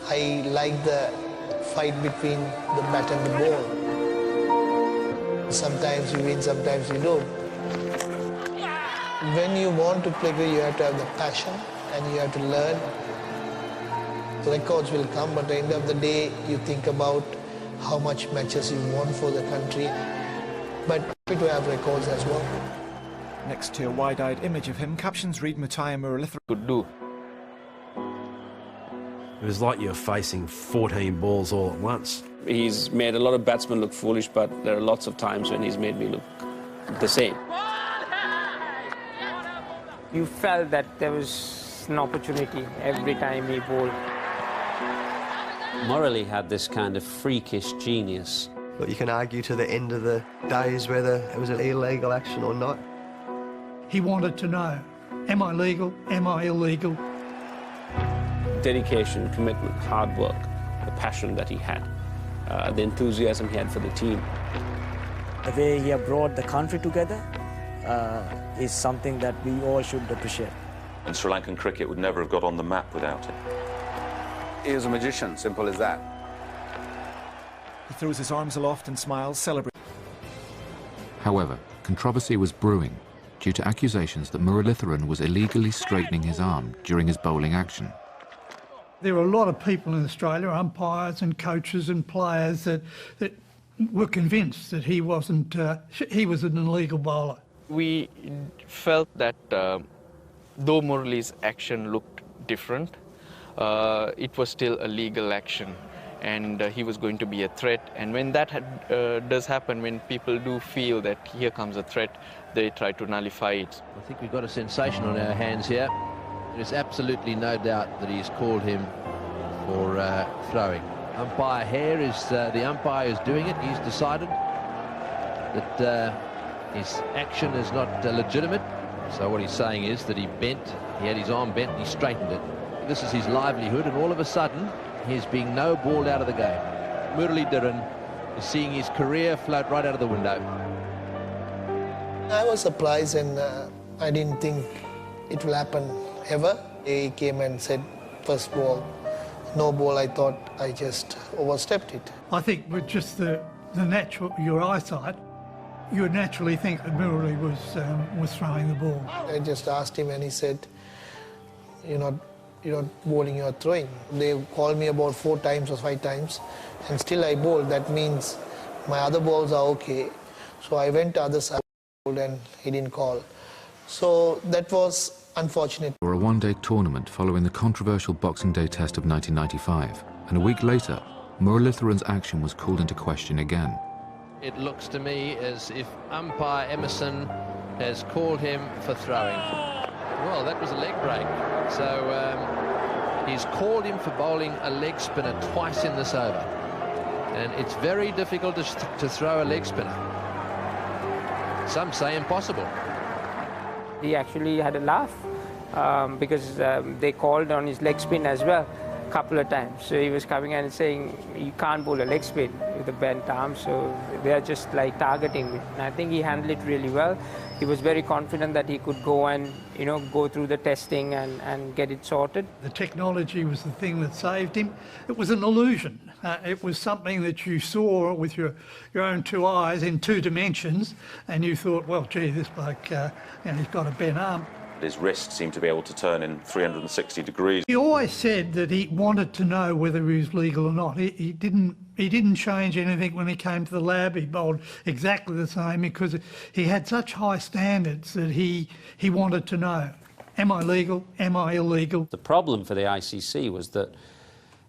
I like the fight between the bat and the ball. Sometimes you win, sometimes you don't. When you want to play cricket, you have to have the passion and you have to learn. Records will come, but at the end of the day, you think about how much matches you won for the country. But happy to have records as well. Next to a wide-eyed image of him, captions read Muralidharan could do. It was like you were facing 14 balls all at once. He's made a lot of batsmen look foolish, but there are lots of times when he's made me look the same. You felt that there was an opportunity every time he bowled. Murali had this kind of freakish genius. But you can argue to the end of the days whether it was an illegal action or not. He wanted to know, am I legal, am I illegal? Dedication, commitment, hard work, the passion that he had, the enthusiasm he had for the team. The way he have brought the country together is something that we all should appreciate. And Sri Lankan cricket would never have got on the map without him. He is a magician, simple as that. He throws his arms aloft and smiles, celebrating. However, controversy was brewing due to accusations that Muralidharan was illegally straightening his arm during his bowling action. There were a lot of people in Australia, umpires and coaches and players, that were convinced that he wasn't. He was an illegal bowler. We felt that though Murali's action looked different, it was still a legal action, and he was going to be a threat. And when that does happen, when people do feel that here comes a threat, they try to nullify it. I think we've got a sensation on our hands here. There is absolutely no doubt that he's called him for throwing. Umpire Hare is the umpire who's doing it. He's decided that his action is not legitimate. So what he's saying is that he had his arm bent and he straightened it. This is his livelihood, and all of a sudden he's being no balled out of the game. Muralidharan is seeing his career float right out of the window. I was surprised, and I didn't think it will happen ever. He came and said, first ball, no ball. I thought I just overstepped it. I think with just the natural, your eyesight, you would naturally think that Murali was throwing the ball. I just asked him, and he said, you're not bowling, you're throwing. They called me about 4 times or 5 times, and still I bowled. That means my other balls are okay. So I went to the other side and he didn't call. So that was unfortunate. For a one-day tournament following the controversial Boxing Day test of 1995, and a week later, Muralidharan's action was called into question again. It looks to me as if umpire Emerson has called him for throwing. Well, that was a leg break. So he's called him for bowling a leg spinner twice in this over. And it's very difficult to throw a leg spinner. Some say impossible. He actually had a laugh because they called on his leg spin as well a couple of times. So he was coming and saying, you can't bowl a leg spin with a bent arm, so they're just like targeting me. And I think he handled it really well. He was very confident that he could go and, go through the testing and get it sorted. The technology was the thing that saved him. It was an illusion. It was something that you saw with your own 2 eyes in 2 dimensions, and you thought, well, gee, this bloke, he's got a bent arm. His wrist seemed to be able to turn in 360 degrees. He always said that he wanted to know whether he was legal or not. He didn't change anything when he came to the lab. He bowled exactly the same because he had such high standards that he wanted to know, am I legal, am I illegal? The problem for the ICC was that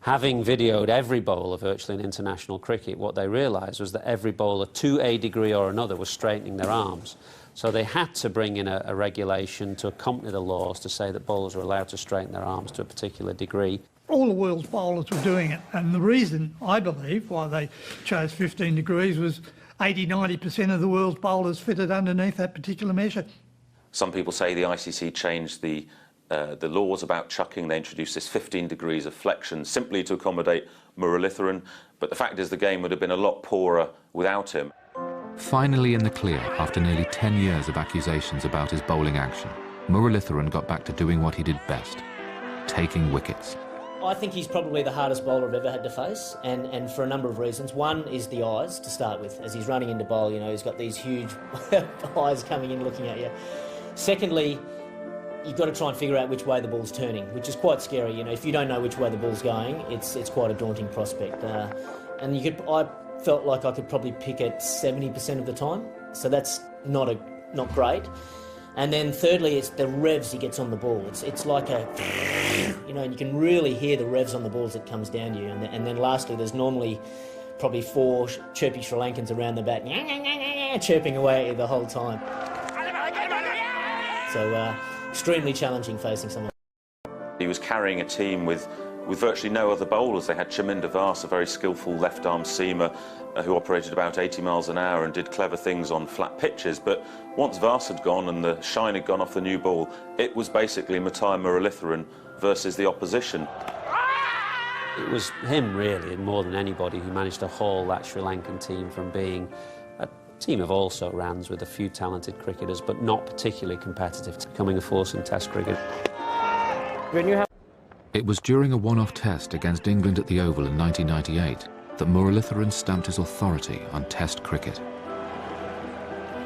having videoed every bowler virtually in international cricket, what they realised was that every bowler, to a degree or another, was straightening their arms. So they had to bring in a regulation to accompany the laws to say that bowlers were allowed to straighten their arms to a particular degree. All the world's bowlers were doing it, and the reason, I believe, why they chose 15 degrees was 80–90% of the world's bowlers fitted underneath that particular measure. Some people say the ICC changed the laws about chucking. They introduced this 15 degrees of flexion simply to accommodate Muralidharan, but the fact is the game would have been a lot poorer without him. Finally in the clear, after nearly 10 years of accusations about his bowling action, Muralidharan got back to doing what he did best, taking wickets. I think he's probably the hardest bowler I've ever had to face, and for a number of reasons. One is the eyes, to start with. As he's running into bowl, you know, he's got these huge eyes coming in looking at you. Secondly, you've got to try and figure out which way the ball's turning, which is quite scary. You know, if you don't know which way the ball's going, it's quite a daunting prospect. And I felt like I could probably pick it 70% of the time, so that's not great. And then thirdly, it's the revs he gets on the ball. It's like a, you know, and you can really hear the revs on the ball as it comes down to you. And then lastly, there's normally probably 4 chirpy Sri Lankans around the bat, chirping away at you the whole time. So extremely challenging facing someone. He was carrying a team with virtually no other bowlers. They had Chaminda Vas, a very skillful left-arm seamer who operated about 80 miles an hour and did clever things on flat pitches. But once Vas had gone and the shine had gone off the new ball, it was basically Muralidharan versus the opposition. It was him, really, and more than anybody, who managed to haul that Sri Lankan team from being a team of also-rans with a few talented cricketers, but not particularly competitive, to becoming a force in Test cricket. It was during a one-off test against England at the Oval in 1998 that Muralidharan stamped his authority on Test cricket.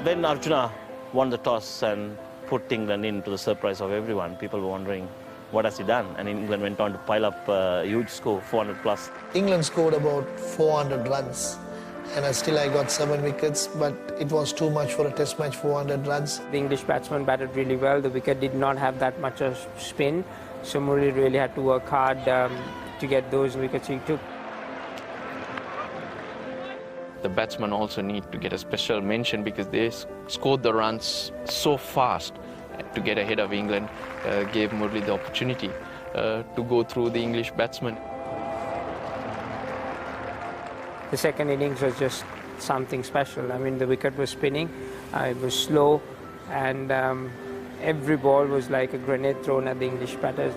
When Arjuna won the toss and put England in, to the surprise of everyone, people were wondering, what has he done? And England went on to pile up a huge score, 400 plus. England scored about 400 runs, and still I got 7 wickets, but it was too much for a test match, 400 runs. The English batsman batted really well. The wicket did not have that much of spin, so Murali really had to work hard to get those wickets he took. The batsmen also need to get a special mention because they scored the runs so fast to get ahead of England, gave Murali the opportunity to go through the English batsmen. The second innings was just something special. I mean, the wicket was spinning, it was slow, and every ball was like a grenade thrown at the English batters.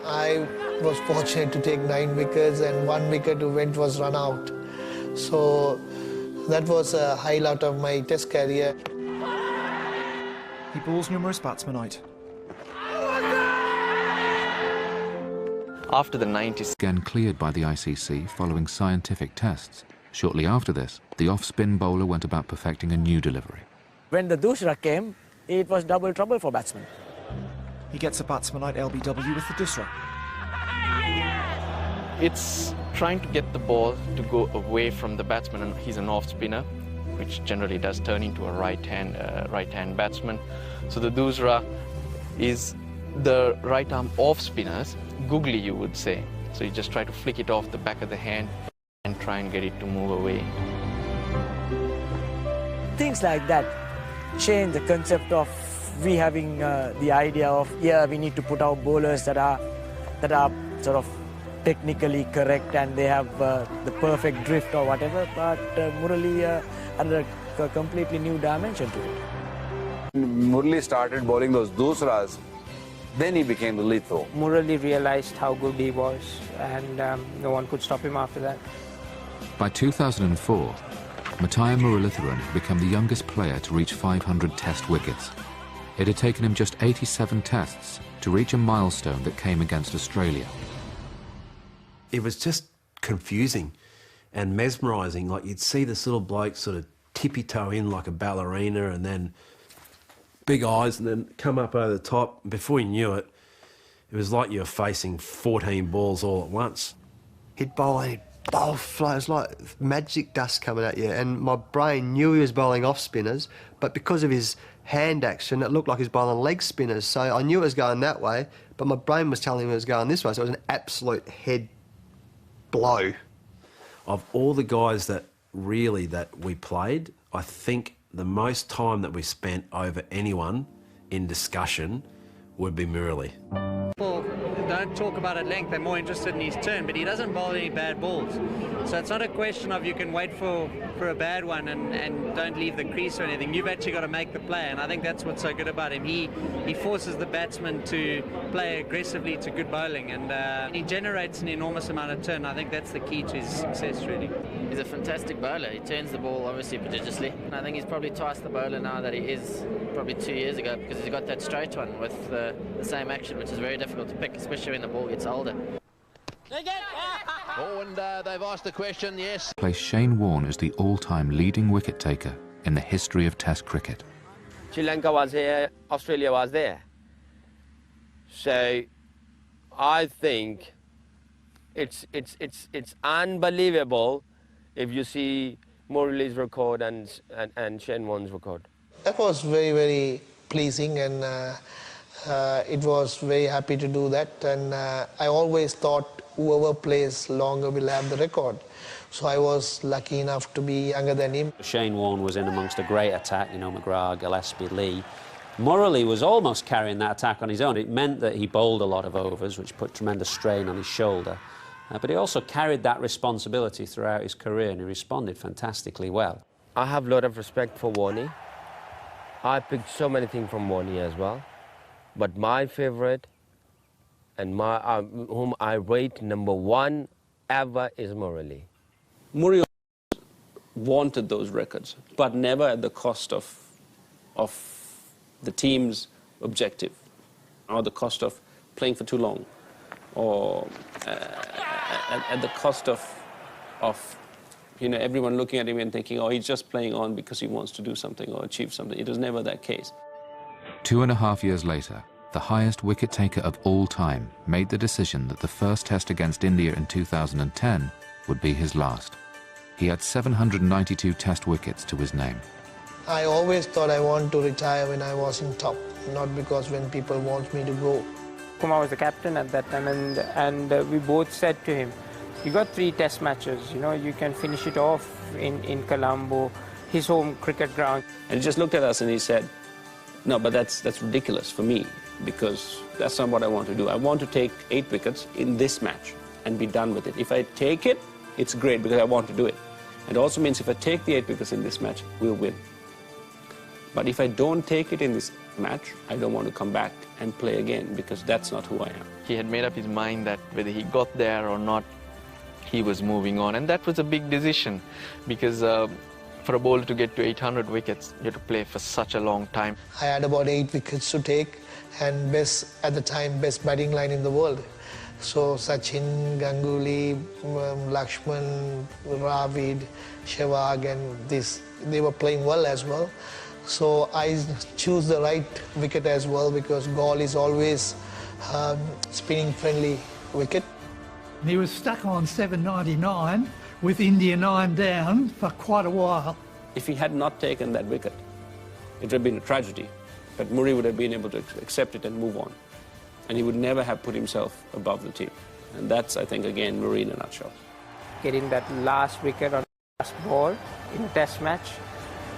I was fortunate to take 9 wickets, and 1 wicket who went was run out. So that was a highlight of my test career. He bowls numerous batsmanite. After the 90s... Again cleared by the ICC following scientific tests. Shortly after this, the off-spin bowler went about perfecting a new delivery. When the Dusra came, it was double trouble for batsmen. He gets a batsmanite LBW with the Dusra. It's trying to get the ball to go away from the batsman, and he's an off-spinner, which generally does turn into a right-hand batsman. So the Dusra is the right-arm off-spinners, googly you would say. So you just try to flick it off the back of the hand and try and get it to move away. Things like that change the concept of we having the idea of, yeah, we need to put out bowlers that are sort of technically correct and they have the perfect drift or whatever, but Murali added a completely new dimension to it. Murali started bowling those Dusras, then he became the lethal. Murali realized how good he was, and no one could stop him after that. By 2004, Muralidharan Muralidharan had become the youngest player to reach 500 Test wickets. It had taken him just 87 tests to reach a milestone that came against Australia. It was just confusing and mesmerising. Like, you'd see this little bloke sort of tippy-toe in like a ballerina and then big eyes and then come up over the top. Before you knew it, it was like you were facing 14 balls all at once. He'd bowl and he'd bowl fly. It was like magic dust coming at you, and my brain knew he was bowling off spinners, but because of his hand action, it looked like he was bowling leg spinners. So I knew it was going that way, but my brain was telling me it was going this way, so it was an absolute head blow. Of all the guys that we played, I think the most time that we spent over anyone in discussion would be Murali. People don't talk about at length, they're more interested in his turn, but he doesn't bowl any bad balls. So it's not a question of you can wait for a bad one and don't leave the crease or anything. You've actually got to make the play, and I think that's what's so good about him. He forces the batsman to play aggressively to good bowling, and he generates an enormous amount of turn. I think that's the key to his success, really. He's a fantastic bowler. He turns the ball obviously prodigiously. And I think he's probably twice the bowler now that he is probably 2 years ago, because he's got that straight one with the same action, which is very difficult to pick, especially when the ball gets older. Oh, and they've asked the question, yes. Placed Shane Warne as the all-time leading wicket taker in the history of Test cricket. Sri Lanka was here, Australia was there. So I think it's unbelievable if you see Murali's record and Shane Warne's record. That was very, very pleasing, and it was very happy to do that. And I always thought whoever plays longer will have the record. So I was lucky enough to be younger than him. Shane Warne was in amongst a great attack, you know, McGrath, Gillespie, Lee. Murali was almost carrying that attack on his own. It meant that he bowled a lot of overs, which put tremendous strain on his shoulder. But he also carried that responsibility throughout his career, and he responded fantastically well. I have a lot of respect for Warne. I picked so many things from Warne as well. But my favourite and whom I rate #1 ever is Murali. Murali wanted those records, but never at the cost of the team's objective, or the cost of playing for too long, or at the cost of you know, everyone looking at him and thinking, oh, he's just playing on because he wants to do something or achieve something. It was never that case. 2.5 years later, the highest wicket taker of all time made the decision that the first Test against India in 2010 would be his last. He had 792 Test wickets to his name. I always thought I wanted to retire when I was in top, not because when people want me to go. Kumar was the captain at that time, and we both said to him, you got 3 Test matches, you know, you can finish it off in Colombo, his home cricket ground. And he just looked at us and he said, no, but that's ridiculous for me, because that's not what I want to do. I want to take 8 wickets in this match and be done with it. If I take it, it's great because I want to do it. It also means if I take the 8 wickets in this match, we'll win. But if I don't take it in this match, I don't want to come back and play again, because that's not who I am. He had made up his mind that whether he got there or not, he was moving on. And that was a big decision, because for a bowler to get to 800 wickets, you have to play for such a long time. I had about 8 wickets to take, and at the time, best batting line in the world. So Sachin, Ganguly, Lakshman, Dravid, Sehwag, and they were playing well as well. So I choose the right wicket as well, because Gaul is always spinning friendly wicket. He was stuck on 799 with India 9 down for quite a while. If he had not taken that wicket, it would have been a tragedy. But Murali would have been able to accept it and move on. And he would never have put himself above the team. And that's, I think, again, Murali in a nutshell. Getting that last wicket on the last ball in a Test match,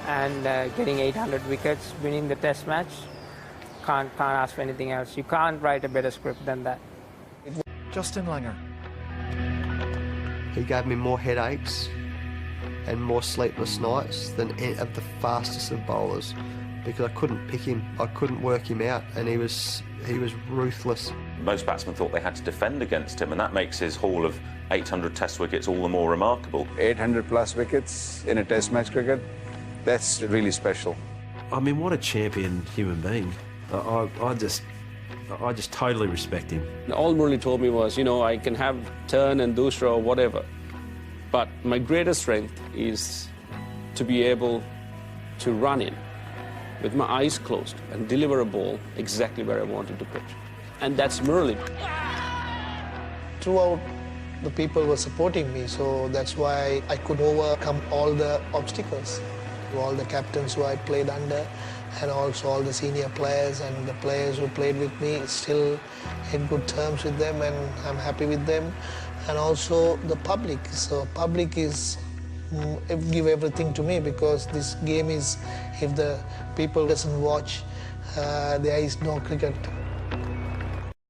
and getting 800 wickets, winning the Test match, can't ask for anything else. You can't write a better script than that. Justin Langer. He gave me more headaches and more sleepless nights than any of the fastest of bowlers, because I couldn't pick him, I couldn't work him out, and he was ruthless. Most batsmen thought they had to defend against him, and that makes his haul of 800 Test wickets all the more remarkable. 800 plus wickets in a Test match cricket, that's really special. I mean, what a champion human being. I just totally respect him. All Murali told me was, you know, I can have turn and dusra or whatever, but my greatest strength is to be able to run in with my eyes closed and deliver a ball exactly where I wanted to pitch. And that's Murali. Throughout, the people were supporting me, so that's why I could overcome all the obstacles. All the captains who I played under, and also all the senior players and the players who played with me, still in good terms with them, and I'm happy with them. And also the public. So public give everything to me, because this game is, if the people doesn't watch, there is no cricket.